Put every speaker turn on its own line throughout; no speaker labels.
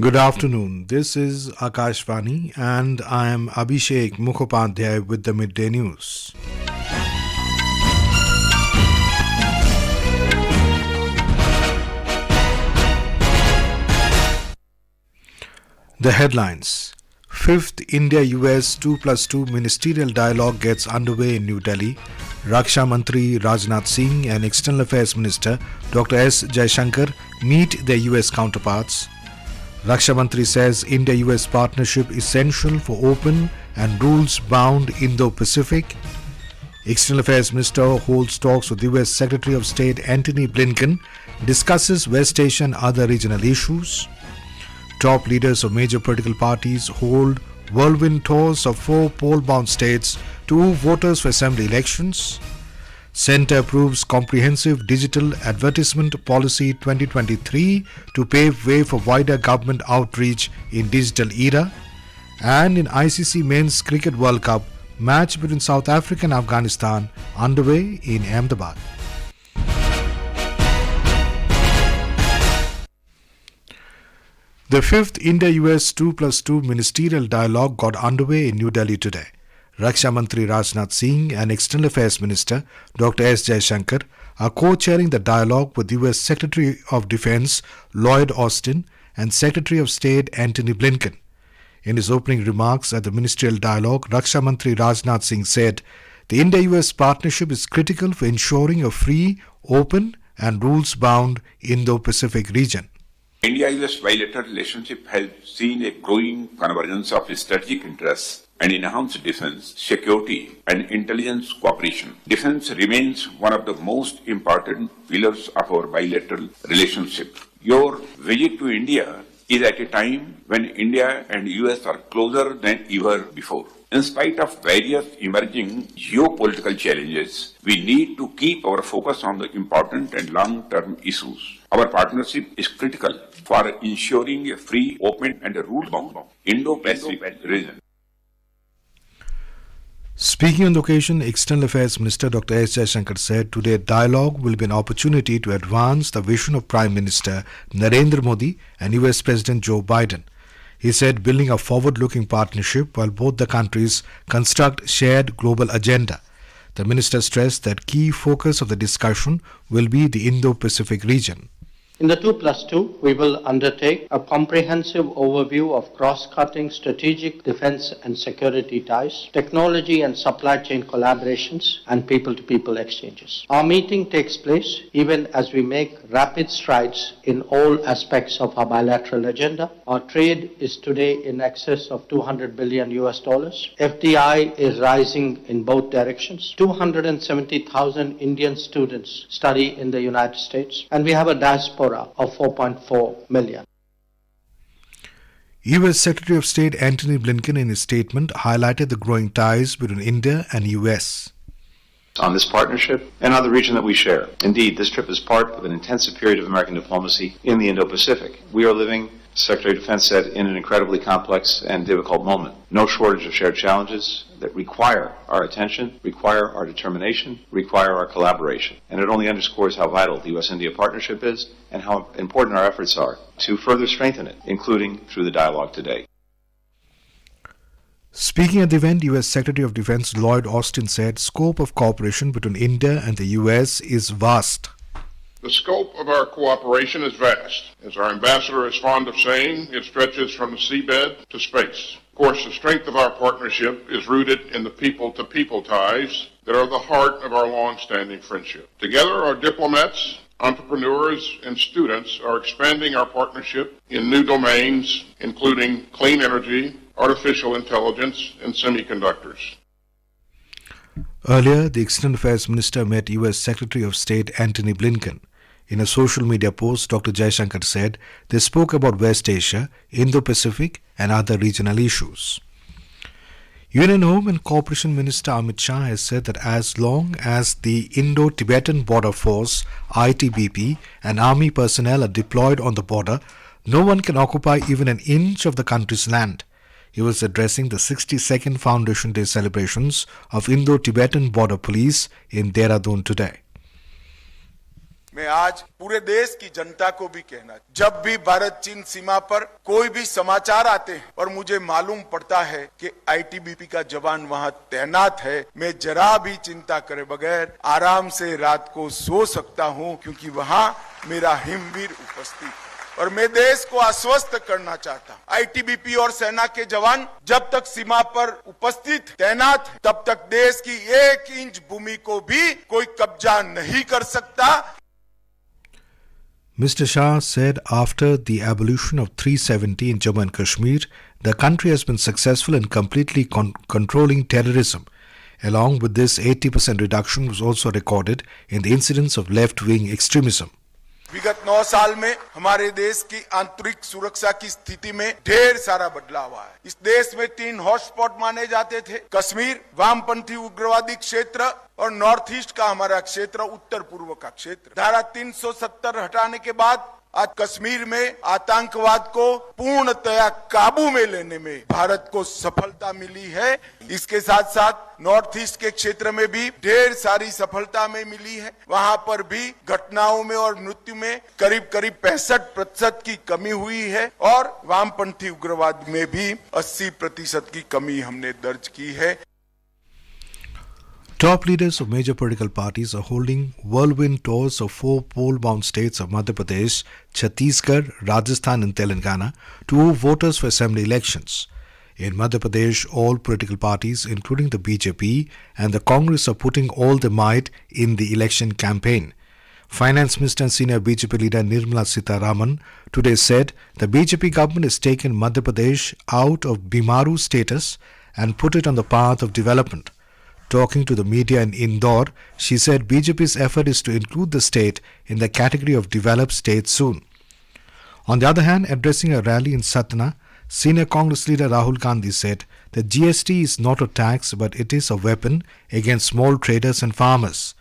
Good afternoon. This is Akashvani and I am Abhishek Mukhopadhyay with the Midday News. The headlines. Fifth India-US 2+2 Ministerial Dialogue gets underway in New Delhi. Raksha Mantri Rajnath Singh and External Affairs Minister Dr. S. Jaishankar meet their US counterparts. Raksha Mantri says India-US partnership essential for open and rules-bound Indo Pacific. External Affairs Minister holds talks with US Secretary of State Antony Blinken, discusses West Asia and other regional issues. Top leaders of major political parties hold whirlwind tours of 4 poll-bound states to move voters for assembly elections. Centre approves comprehensive digital advertisement policy 2023 to pave way for wider government outreach in digital era. And in ICC Men's Cricket World Cup, match between South Africa and Afghanistan underway in Ahmedabad. The fifth India-US 2+2 Ministerial Dialogue got underway in New Delhi today. Raksha Mantri Rajnath Singh and External Affairs Minister Dr. S. Jaishankar are co-chairing the dialogue with US Secretary of Defense Lloyd Austin and Secretary of State Antony Blinken. In his opening remarks at the Ministerial Dialogue, Raksha Mantri Rajnath Singh said, "The India-US partnership is critical for ensuring a free, open and rules-bound Indo-Pacific region."
India-US bilateral relationship has seen a growing convergence of strategic interests and enhanced defense, security and intelligence cooperation. Defense remains one of the most important pillars of our bilateral relationship. Your visit to India is at a time when India and US are closer than ever before. In spite of various emerging geopolitical challenges, we need to keep our focus on the important and long-term issues. Our partnership is critical for ensuring a free, open and rule-bound Indo-Pacific region.
Speaking on the occasion, External Affairs Minister Dr. S. Jaishankar said today dialogue will be an opportunity to advance the vision of Prime Minister Narendra Modi and US President Joe Biden. He said building a forward-looking partnership while both the countries construct shared global agenda. The minister stressed that key focus of the discussion will be the Indo-Pacific region.
In the 2+2, we will undertake a comprehensive overview of cross-cutting strategic defense and security ties, technology and supply chain collaborations, and people-to-people exchanges. Our meeting takes place even as we make rapid strides in all aspects of our bilateral agenda. Our trade is today in excess of $200 billion. FDI is rising in both directions. 270,000 Indian students study in the United States, and we have a diaspora of 4.4 million.
US Secretary of State Antony Blinken in his statement highlighted the growing ties between India and US.
On this partnership and on the region that we share. Indeed, this trip is part of an intensive period of American diplomacy in the Indo Pacific. We are living, Secretary of Defense said, in an incredibly complex and difficult moment. No shortage of shared challenges that require our attention, require our determination, require our collaboration. And it only underscores how vital the U.S.-India partnership is and how important our efforts are to further strengthen it, including through the dialogue today.
Speaking at the event, U.S. Secretary of Defense Lloyd Austin said scope of cooperation between India and the U.S. is vast.
The scope of our cooperation is vast. As our ambassador is fond of saying, it stretches from the seabed to space. Of course, the strength of our partnership is rooted in the people-to-people ties that are the heart of our long-standing friendship. Together, our diplomats, entrepreneurs, and students are expanding our partnership in new domains, including clean energy, artificial intelligence, and semiconductors.
Earlier, the External Affairs Minister met US Secretary of State Antony Blinken. In a social media post, Dr. Jaishankar said they spoke about West Asia, Indo-Pacific and other regional issues. Union Home and Cooperation Minister Amit Shah has said that as long as the Indo-Tibetan Border Force, ITBP, and army personnel are deployed on the border, no one can occupy even an inch of the country's land. He was addressing the 62nd Foundation Day celebrations of Indo-Tibetan Border Police in Dehradun today.
मैं आज पूरे देश की जनता को भी कहना, जब भी भारत चीन सीमा पर कोई भी समाचार आते हैं और मुझे मालूम पड़ता है कि आईटीबीपी का जवान वहां तैनात है, मैं जरा भी चिंता करे बगैर आराम से रात को सो सकता हूं, क्योंकि वहां मेरा हिमवीर उपस्थित है। और मैं देश को आश्वस्त करना चाहता हूं, आईटीबीपी और सेना के जवान जब तक सीमा पर उपस्थित तैनात हैं, तब तक देश की 1 इंच भूमि को भी कोई कब्जा नहीं कर सकता।
Mr. Shah said after the abolition of 370 in Jammu and Kashmir, the country has been successful in completely controlling terrorism. Along with this, 80% reduction was also recorded in the incidence of left-wing extremism.
विगत 9 साल में हमारे देश की आंतरिक सुरक्षा की स्थिति में ढेर सारा बदलाव आया है। इस देश में 3 हॉटस्पॉट माने जाते थे, कश्मीर, वामपंथी उग्रवादी क्षेत्र और नॉर्थ ईस्ट का हमारा क्षेत्र, उत्तर पूर्व का क्षेत्र। धारा 370 हटाने के बाद आज कश्मीर में आतंकवाद को पूर्णतया काबू में लेने में भारत को सफलता मिली है। इसके साथ साथ नॉर्थ ईस्ट के क्षेत्र में भी ढेर सारी सफलता में मिली है। वहां पर भी घटनाओं में और मृत्यु में करीब 65% की कमी हुई है और वामपंथी उग्रवाद में भी 80% की कमी हमने दर्ज की है।
Top leaders of major political parties are holding whirlwind tours of 4 poll-bound states of Madhya Pradesh, Chhattisgarh, Rajasthan and Telangana to move voters for assembly elections. In Madhya Pradesh, all political parties, including the BJP and the Congress, are putting all their might in the election campaign. Finance Minister and senior BJP leader Nirmala Sitharaman today said the BJP government has taken Madhya Pradesh out of Bimaru status and put it on the path of development. Talking to the media in Indore, she said BJP's effort is to include the state in the category of developed states soon. On the other hand, addressing a rally in Satna, senior Congress leader Rahul Gandhi said that GST is not a tax but it is a weapon against small traders and farmers.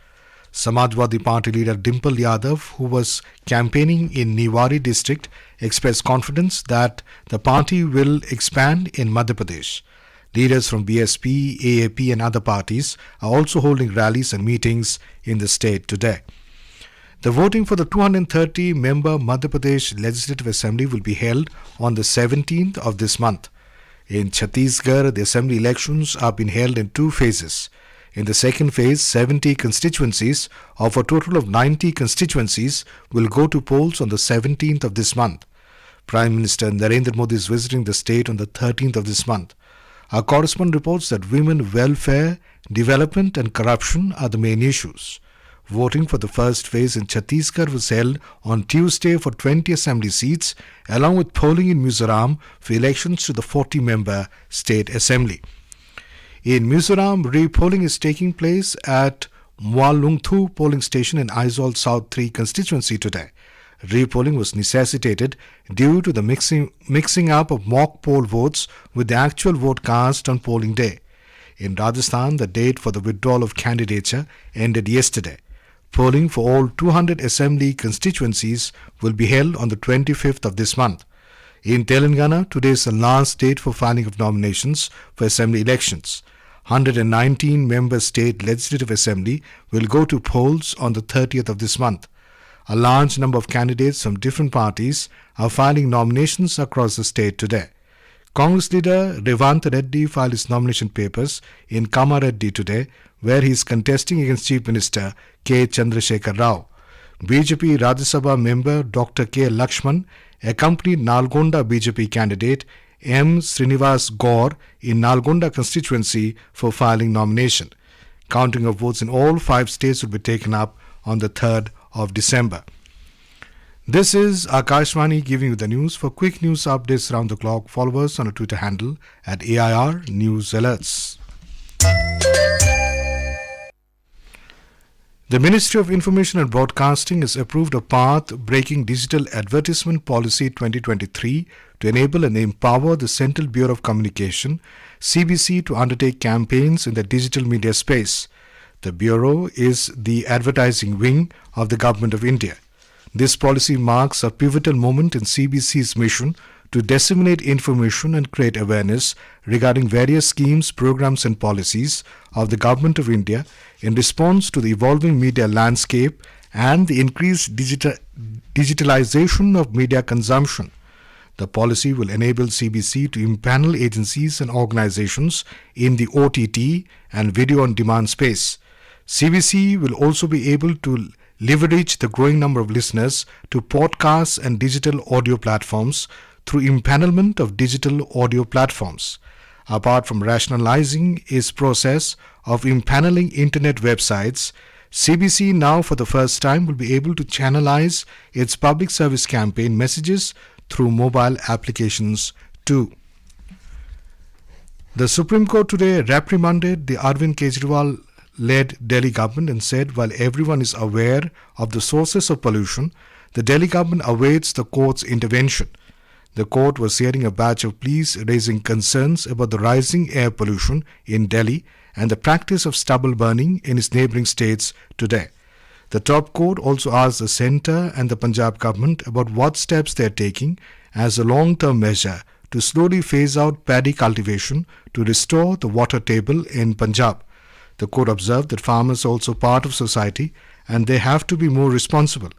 Samajwadi Party leader Dimple Yadav, who was campaigning in Niwari district, expressed confidence that the party will expand in Madhya Pradesh. Leaders from BSP, AAP and other parties are also holding rallies and meetings in the state today. The voting for the 230-member Madhya Pradesh Legislative Assembly will be held on the 17th of this month. In Chhattisgarh, the assembly elections are being held in 2 phases. In the second phase, 70 constituencies of a total of 90 constituencies will go to polls on the 17th of this month. Prime Minister Narendra Modi is visiting the state on the 13th of this month. Our correspondent reports that women welfare, development and corruption are the main issues. Voting for the first phase in Chhattisgarh was held on Tuesday for 20 assembly seats, along with polling in Mizoram for elections to the 40-member state assembly. In Mizoram, re-polling is taking place at Mwalungthu polling station in Aizawl South 3 constituency today. Re-polling was necessitated due to the mixing up of mock poll votes with the actual vote cast on polling day. In Rajasthan, the date for the withdrawal of candidature ended yesterday. Polling for all 200 assembly constituencies will be held on the 25th of this month. In Telangana, today is the last date for filing of nominations for assembly elections. 119-member state legislative assembly will go to polls on the 30th of this month. A large number of candidates from different parties are filing nominations across the state today. Congress leader Revant Reddy filed his nomination papers in Kamareddy today, where he is contesting against Chief Minister K. Chandrasekhar Rao. BJP Rajya Sabha member Dr. K. Lakshman accompanied Nalgonda BJP candidate M. Srinivas Gaur in Nalgonda constituency for filing nomination. Counting of votes in all 5 states will be taken up on the 3rd of December. This is Akashvani giving you the news. For quick news updates around the clock, follow us on our Twitter handle at AIR News Alerts. The Ministry of Information and Broadcasting has approved a path-breaking digital advertisement policy 2023 to enable and empower the Central Bureau of Communication, CBC, to undertake campaigns in the digital media space. The Bureau is the advertising wing of the Government of India. This policy marks a pivotal moment in CBC's mission to disseminate information and create awareness regarding various schemes, programs and policies of the Government of India in response to the evolving media landscape and the increased digitalization of media consumption. The policy will enable CBC to impanel agencies and organizations in the OTT and video on demand space. CBC will also be able to leverage the growing number of listeners to podcasts and digital audio platforms through impanelment of digital audio platforms. Apart from rationalizing its process of impaneling internet websites, CBC now for the first time will be able to channelize its public service campaign messages through mobile applications too. The Supreme Court today reprimanded the Arvind Kejriwal-led Delhi government and said while everyone is aware of the sources of pollution, the Delhi government awaits the court's intervention. The court was hearing a batch of pleas raising concerns about the rising air pollution in Delhi and the practice of stubble burning in its neighbouring states today. The top court also asked the centre and the Punjab government about what steps they are taking as a long-term measure to slowly phase out paddy cultivation to restore the water table in Punjab. The court observed that farmers are also part of society and they have to be more responsible.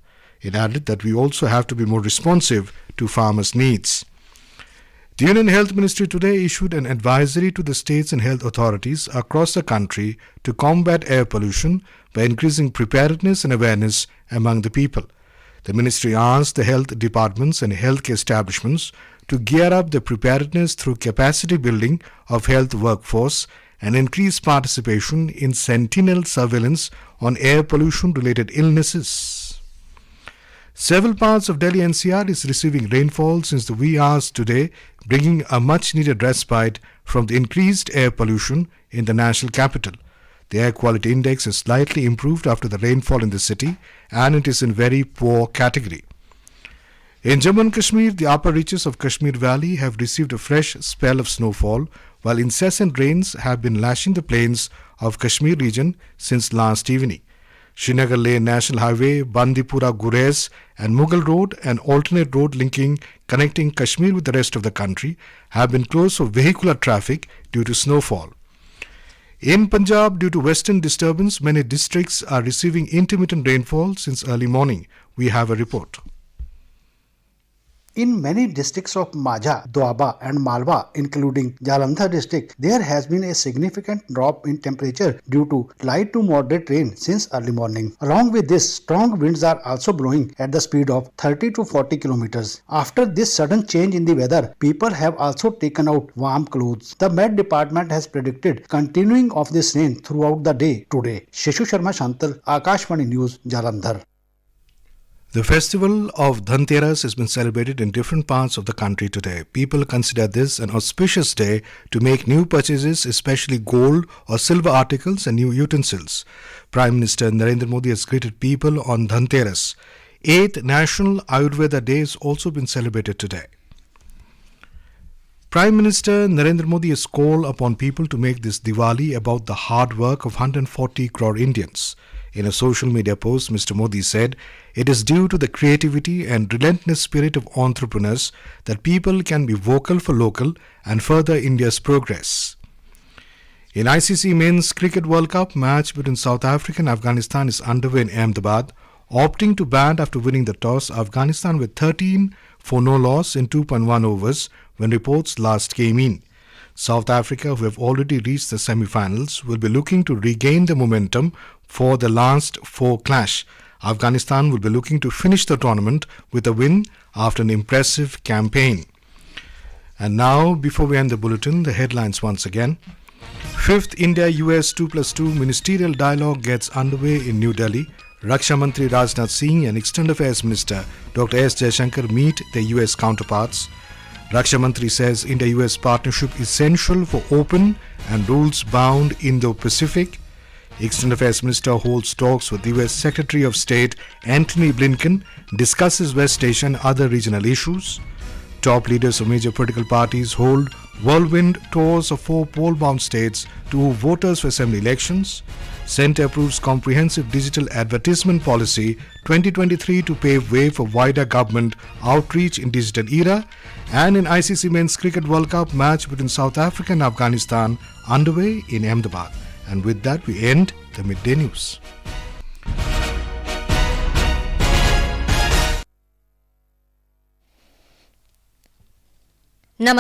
It added that we also have to be more responsive to farmers' needs. The Union Health Ministry today issued an advisory to the states and health authorities across the country to combat air pollution by increasing preparedness and awareness among the people. The ministry asked the health departments and healthcare establishments to gear up their preparedness through capacity building of health workforce and increase participation in sentinel surveillance on air pollution-related illnesses. Several parts of Delhi NCR is receiving rainfall since the wee hours today, bringing a much-needed respite from the increased air pollution in the national capital. The air quality index has slightly improved after the rainfall in the city and it is in very poor category. In Jammu and Kashmir, the upper reaches of Kashmir Valley have received a fresh spell of snowfall, while incessant rains have been lashing the plains of Kashmir region since last evening. Srinagar Leh National Highway, Bandipura Gurez and Mughal Road, an alternate road connecting Kashmir with the rest of the country, have been closed for vehicular traffic due to snowfall. In Punjab, due to western disturbance, many districts are receiving intermittent rainfall since early morning. We have a report.
In many districts of Majha, Doaba and Malwa, including Jalandhar district, there has been a significant drop in temperature due to light to moderate rain since early morning. Along with this, strong winds are also blowing at the speed of 30 to 40 kilometers. After this sudden change in the weather, people have also taken out warm clothes. The Met Department has predicted continuing of this rain throughout the day today. Sheshu Sharma Shantal, Akashvani News, Jalandhar.
The festival of Dhanteras has been celebrated in different parts of the country today. People consider this an auspicious day to make new purchases, especially gold or silver articles and new utensils. Prime Minister Narendra Modi has greeted people on Dhanteras. 8th National Ayurveda Day has also been celebrated today. Prime Minister Narendra Modi has called upon people to make this Diwali about the hard work of 140 crore Indians. In a social media post, Mr. Modi said, "It is due to the creativity and relentless spirit of entrepreneurs that people can be vocal for local and further India's progress." In ICC Men's Cricket World Cup, match between South Africa and Afghanistan is underway in Ahmedabad. Opting to bat after winning the toss, Afghanistan with 13 for no loss in 2.1 overs when reports last came in. South Africa, who have already reached the semi-finals, will be looking to regain the momentum for the last 4 clash. Afghanistan will be looking to finish the tournament with a win after an impressive campaign. And now, before we end the bulletin, the headlines once again. 5th India-US 2+2 Ministerial Dialogue gets underway in New Delhi. Raksha Mantri Rajnath Singh and External Affairs Minister Dr. S. Jaishankar meet their US counterparts. Raksha Mantri says India-US partnership is essential for open and rules-bound Indo Pacific. External Affairs Minister holds talks with US Secretary of State Antony Blinken, discusses West Asia and other regional issues. Top leaders of major political parties hold whirl-wind tours of 4 poll-bound states to move voters for assembly elections. Centre approves comprehensive digital advertisement policy 2023 to pave way for wider government outreach in digital era. And in ICC Men's Cricket World Cup, match between South Africa and Afghanistan underway in Ahmedabad. And with that, we end the Midday News.
नमस्कार.